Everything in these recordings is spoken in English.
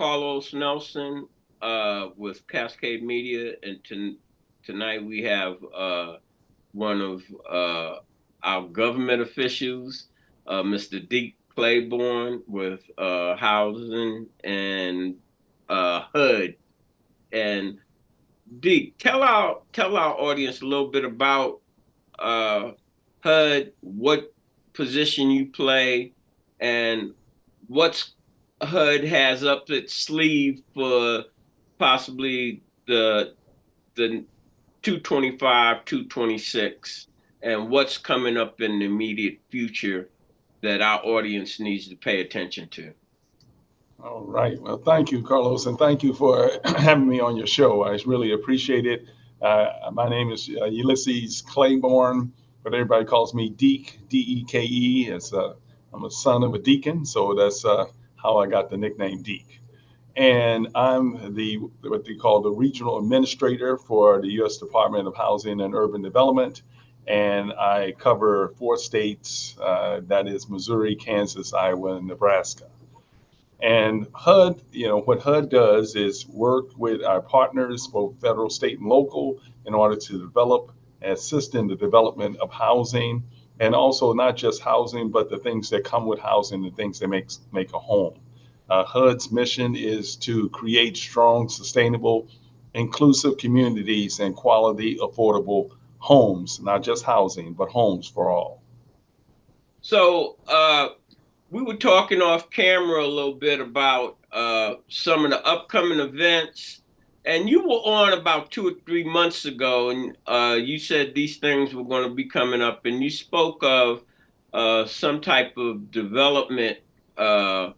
Carlos Nelson with Cascade Media, and tonight we have one of our government officials, Mr. Deke Clayborn with Housing and HUD. And Deke, tell our audience a little bit about uh, HUD, what position you play, and what's HUD has up its sleeve for possibly the 225, 226, and what's coming up in the immediate future that our audience needs to pay attention to. All right. Well, thank you, Carlos, and thank you for having me on your show. I really appreciate it. My name is Ulysses Clayborn, but everybody calls me Deke, Deke. I'm a son of a deacon, so that's how I got the nickname Deke. And I'm the what they call the regional administrator for the U.S. Department of Housing and Urban Development, and I cover four states, that is Missouri, Kansas, Iowa, and Nebraska. And HUD, what HUD does is work with our partners, both federal, state, and local, in order to develop and assist in the development of housing, and also not just housing, but the things that come with housing, the things that make a home. HUD's mission is to create strong, sustainable, inclusive communities and quality, affordable homes, not just housing, but homes for all. So, we were talking off camera a little bit about some of the upcoming events, and you were on about 2 or 3 months ago, and you said these things were going to be coming up, and you spoke of some type of development uh,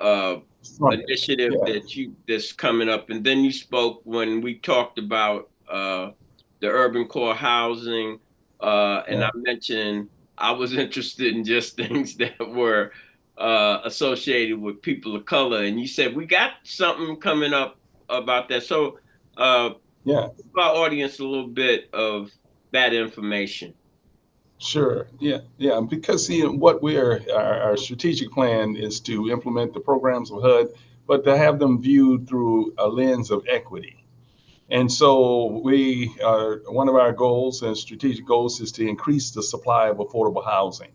uh, Summit. initiative Yeah. that's coming up, and then you spoke when we talked about the urban core housing, and Yeah. I mentioned I was interested in just things that were associated with people of color, and you said we got something coming up about that. So, Yeah. give our audience a little bit of that information. Sure. Yeah. Yeah. Because see, what our strategic plan is to implement the programs of HUD, but to have them viewed through a lens of equity. And so we are one of our goals and strategic goals is to increase the supply of affordable housing.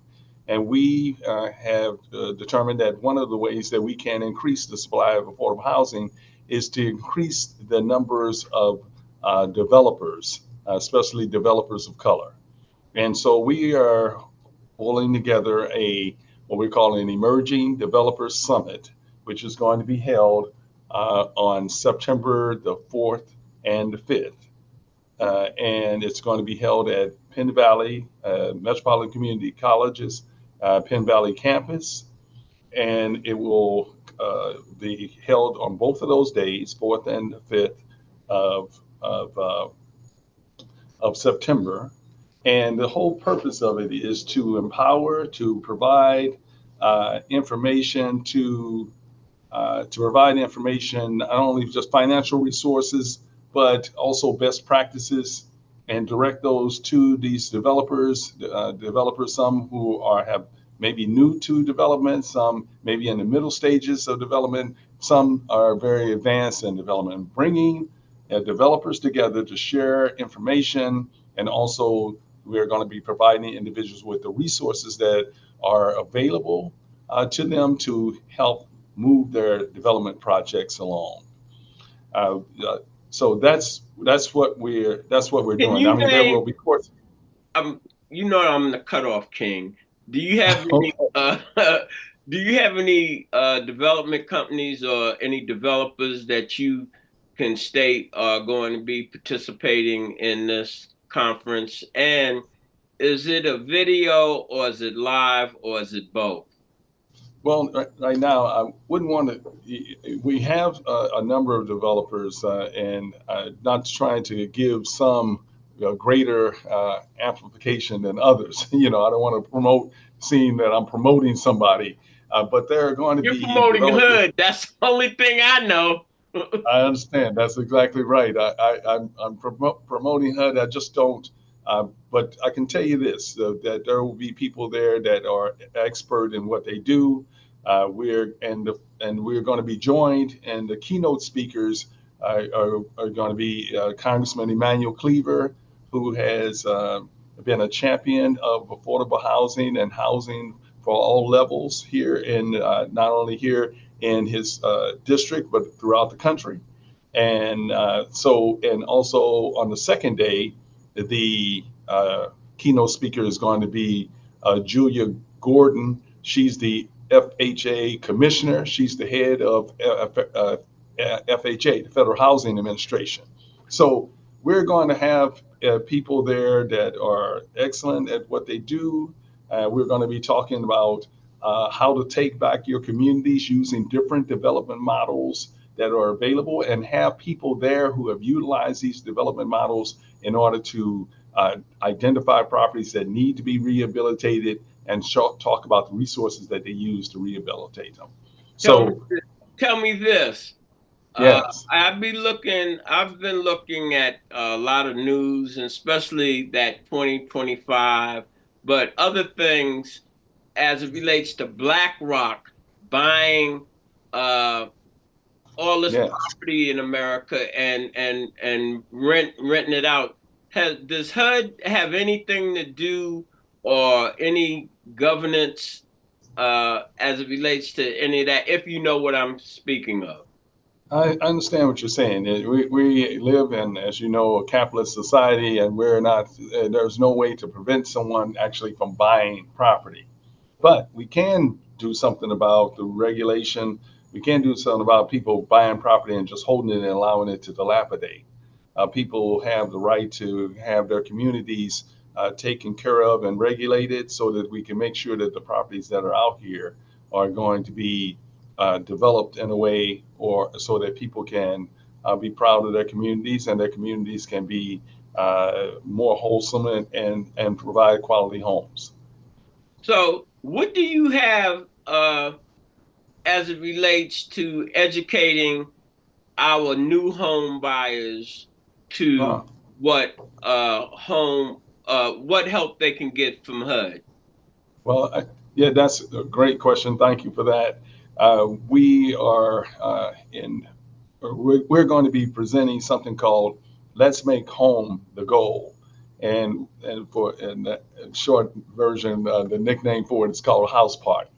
And we have determined that one of the ways that we can increase the supply of affordable housing is to increase the numbers of developers, especially developers of color. And so we are pulling together a what we call an emerging developers summit, which is going to be held on September the 4th and the 5th. And it's going to be held at Penn Valley Metropolitan Community College's Penn Valley campus. And it will be held on both of those days, 4th and 5th of, of September. And the whole purpose of it is to empower, to provide information, to provide information, not only just financial resources, but also best practices, and direct those to these developers, some who have maybe new to development, some maybe in the middle stages of development, some are very advanced in development, bringing developers together to share information. And also we're going to be providing individuals with the resources that are available to them to help move their development projects along. Uh, uh, so that's what we're Can doing. I you mean, there name will be course. I'm I'm the cutoff king. Do you have any Okay. do you have any development companies or any developers that you can state are going to be participating in this conference? And is it a video or is it live or is it both? Well, right now, I wouldn't want to. We have a number of developers, and not trying to give some greater amplification than others. I don't want to promote, seeing that I'm promoting somebody, but there are going to You're be promoting developers. Hood. That's the only thing I know. I understand. That's exactly right. I'm promoting HUD. I just don't. But I can tell you this: that there will be people there that are expert in what they do. We're going to be joined, and the keynote speakers are going to be Congressman Emmanuel Cleaver, who has been a champion of affordable housing and housing for all levels here in not only here in his district but throughout the country. And also on the second day, the keynote speaker is going to be Julia Gordon. She's the FHA commissioner. She's the head of FHA, the Federal Housing Administration. So we're going to have people there that are excellent at what they do. We're going to be talking about how to take back your communities using different development models that are available, and have people there who have utilized these development models in order to identify properties that need to be rehabilitated and talk about the resources that they use to rehabilitate them. Tell me, So, tell me this. Uh, yes, I've been looking at a lot of news, and especially that 2025, but other things as it relates to BlackRock buying uh, all this yes. property in America and renting it out. Does HUD have anything to do or any governance as it relates to any of that? If you know what I'm speaking of. I understand what you're saying. We live in, as you know, a capitalist society, and we're not, there's no way to prevent someone actually from buying property. But we can do something about the regulation. We can do something about people buying property and just holding it and allowing it to dilapidate. People have the right to have their communities taken care of and regulated so that we can make sure that the properties that are out here are going to be developed in a way or so that people can be proud of their communities, and their communities can be more wholesome and provide quality homes. So, what do you have as it relates to educating our new home buyers to Uh, what what help they can get from HUD? Well, yeah, that's a great question. Thank you for that. We are we're going to be presenting something called "Let's Make Home the Goal," and that short version, the nickname for it is called House Party.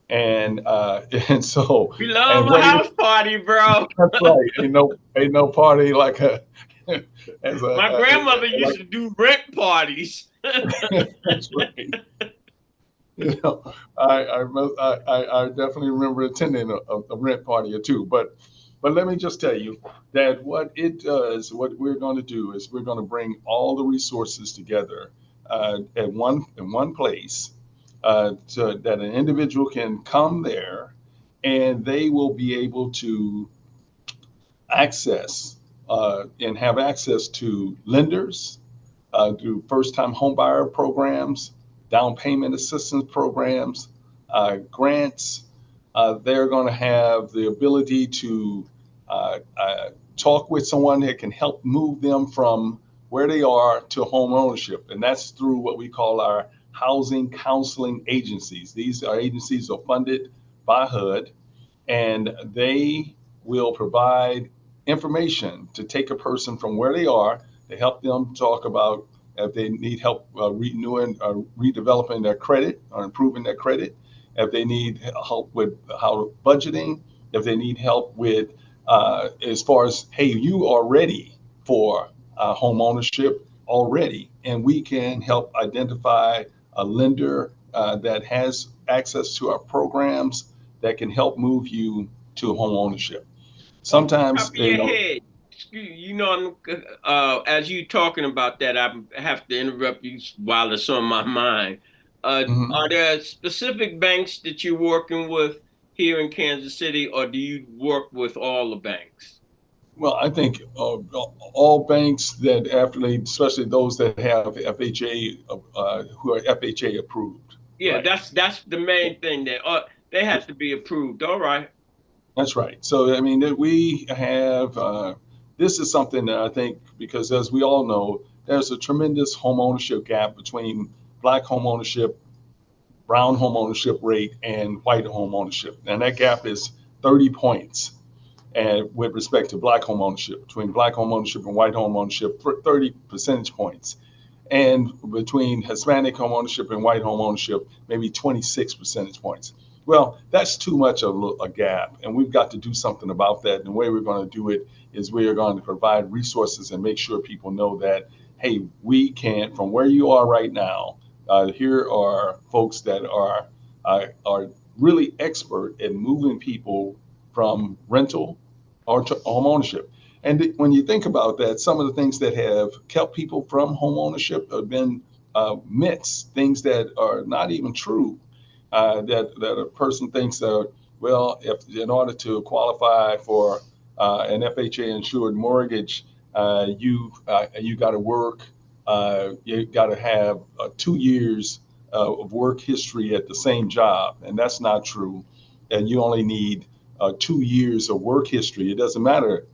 And and so We love and a what is house party, bro. that's right? Ain't no party like a as My grandmother used to do rent parties. that's right. You know, I definitely remember attending a rent party or two. But let me just tell you that what it does, what we're going to do is we're going to bring all the resources together at one in one place, so that an individual can come there, and they will be able to access and have access to lenders, do first-time homebuyer programs, down payment assistance programs, grants. They're going to have the ability to talk with someone that can help move them from where they are to home ownership, and that's through what we call our housing counseling agencies. These are agencies are funded by HUD, and they will provide information to take a person from where they are to help them talk about if they need help renewing or redeveloping their credit or improving their credit, if they need help with how budgeting, if they need help with as far as, hey, you are ready for home ownership already, and we can help identify a lender that has access to our programs that can help move you to home ownership. Off the top Sometimes, of your head, you know, as you talking about that, I have to interrupt you while it's on my mind. mhm. Are there specific banks that you're working with here in Kansas City, or do you work with all the banks? Well, I think all banks that after they, especially those that have FHA, who are FHA approved, Yeah, right? that's the main thing. That they have to be approved. All right. That's right. So, I mean, that we have, this is something that I think, because as we all know, there's a tremendous home ownership gap between Black home ownership brown home ownership rate and white home ownership. And that gap is 30 points. And with respect to black home ownership, between black home ownership and white home ownership, 30 percentage points. And between Hispanic home ownership and white home ownership, maybe 26 percentage points. Well, that's too much of a gap, and we've got to do something about that. And the way we're going to do it is we are going to provide resources and make sure people know that, hey, we can, from where you are right now, here are folks that are really expert at moving people from rental or to home ownership. And when you think about that, some of the things that have kept people from home ownership have been myths, things that are not even true. That a person thinks that, well, if in order to qualify for an FHA insured mortgage, you got to work, you got to have 2 years of work history at the same job, and that's not true. And you only need 2 years of work history. It doesn't matter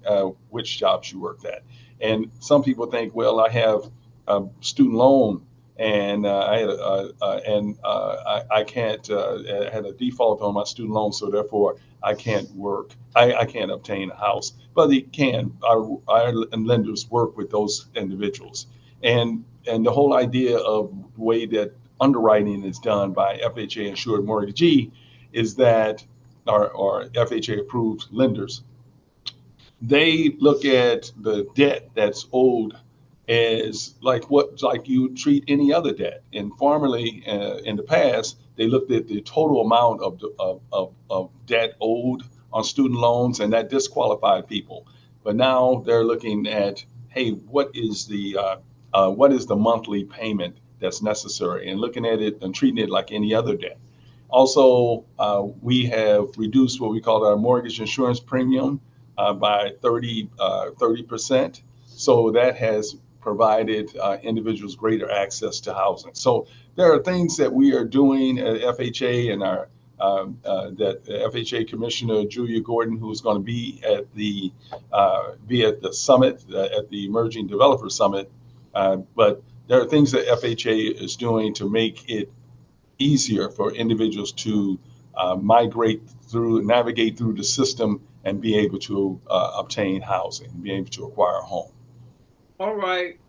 which jobs you worked at. And some people think, well, I have a student loan and I can't I had a default on my student loan, so therefore I can't work. I can't obtain a house, but it can. Our lenders work with those individuals, and the whole idea of the way that underwriting is done by FHA insured mortgagee is that or FHA approved lenders, they look at the debt that's owed as like you treat any other debt. And formerly, in the past, they looked at the total amount of debt owed on student loans, and that disqualified people. But now they're looking at, hey, what is the monthly payment that's necessary, and looking at it and treating it like any other debt. Also, we have reduced what we call our mortgage insurance premium by 30%. So that has provided individuals greater access to housing. So there are things that we are doing at FHA and our that FHA Commissioner Julia Gordon, who is going to be at the summit, at the Emerging Developer Summit. But there are things that FHA is doing to make it easier for individuals to navigate through the system and be able to obtain housing, be able to acquire a home. All right.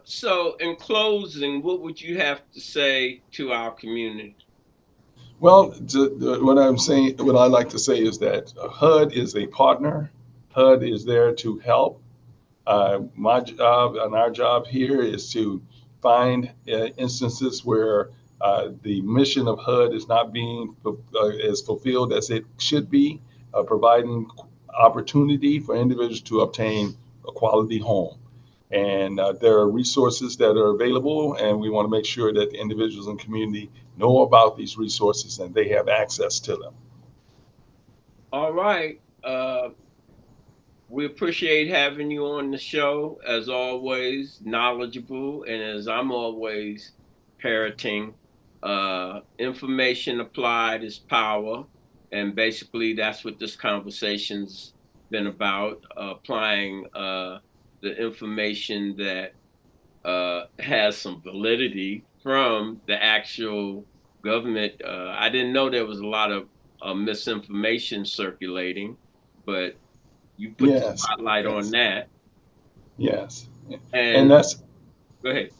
So in closing, what would you have to say to our community? Well, what I'm saying, what I like to say is that HUD is a partner. HUD is there to help. My job and our job here is to find instances where the mission of HUD is not being as fulfilled as it should be, providing opportunity for individuals to obtain a quality home. And there are resources that are available, and we want to make sure that the individuals in the community know about these resources and they have access to them. All right. We appreciate having you on the show, as always, knowledgeable, and as I'm always parroting, information applied is power. And basically, that's what this conversation's been about, applying the information that has some validity from the actual government. I didn't know there was a lot of misinformation circulating, but you put the Yes, spotlight on yes, that. yes. And And that's go ahead.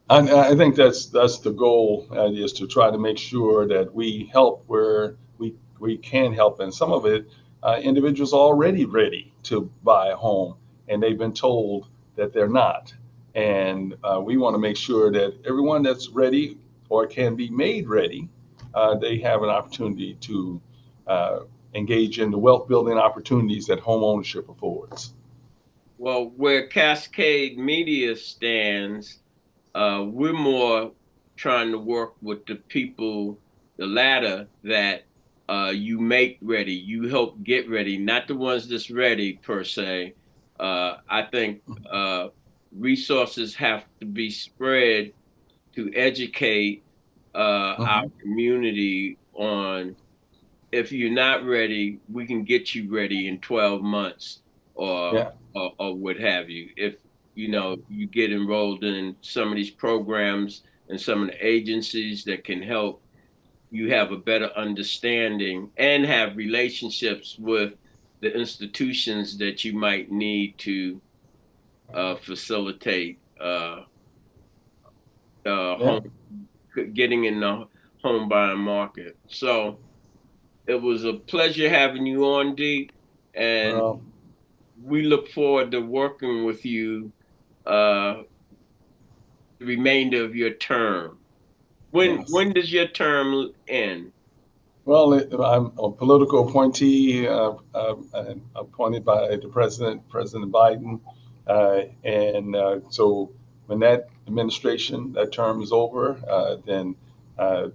I think that's the goal, is to try to make sure that we help where we can help, and some of it, individuals are already ready to buy a home, and they've been told that they're not, and we want to make sure that everyone that's ready or can be made ready, they have an opportunity to uh, engage in the wealth building opportunities that home ownership affords. Well, where Cascade Media stands, we're more trying to work with the people, the latter that you make ready, you help get ready, not the ones that's ready per se. I think resources have to be spread to educate our Hmm. community on, if you're not ready, we can get you ready in 12 months Yeah, or what have you. If you get enrolled in some of these programs and some of the agencies that can help you have a better understanding and have relationships with the institutions that you might need to facilitate Yeah. home getting in the home buying market. So it was a pleasure having you on, Deke, and Well, we look forward to working with you uh, the remainder of your term. yes. When does your term end? Well, I'm a political appointee, appointed by the president, President Biden, and so when that administration, that term is over, then uh,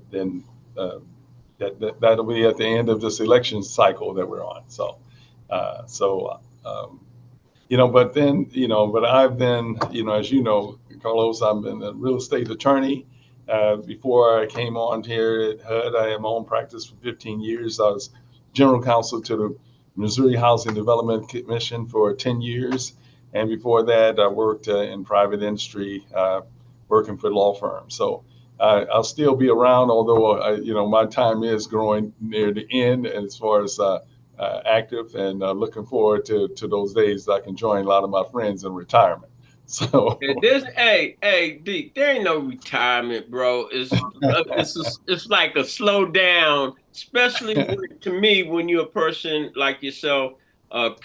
that'll be at the end of this election cycle that we're on. So, but then, but I've been, as you know, Carlos, I've been a real estate attorney. Before I came on here at HUD, I had my own practice for 15 years. I was general counsel to the Missouri Housing Development Commission for 10 years. And before that, I worked in private industry, working for law firms. So I'll still be around, although, my time is growing near the end as far as active, and looking forward to those days that I can join a lot of my friends in retirement. Yeah, So, hey, Deke, there ain't no retirement, bro. It's like a slow down, especially to me when you're a person like yourself. The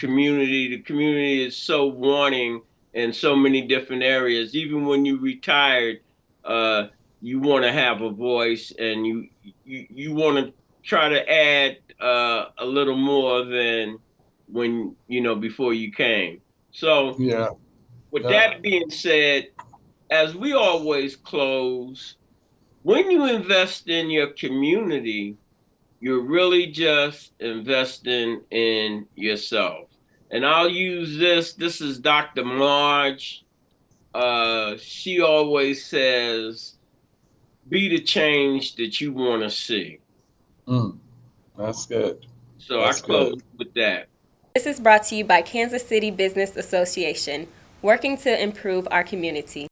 community is so wanting in so many different areas. Even when you retired, uh, you want to have a voice, and you want to try to add a little more than when before you came. So yeah, with yeah, that being said, as we always close, when you invest in your community, you're really just investing in yourself. And I'll use this. This is Dr. Marge. She always says, be the change that you want to see. mm, that's good. So I That's good. close with that. This is brought to you by Kansas City Business Association, working to improve our community.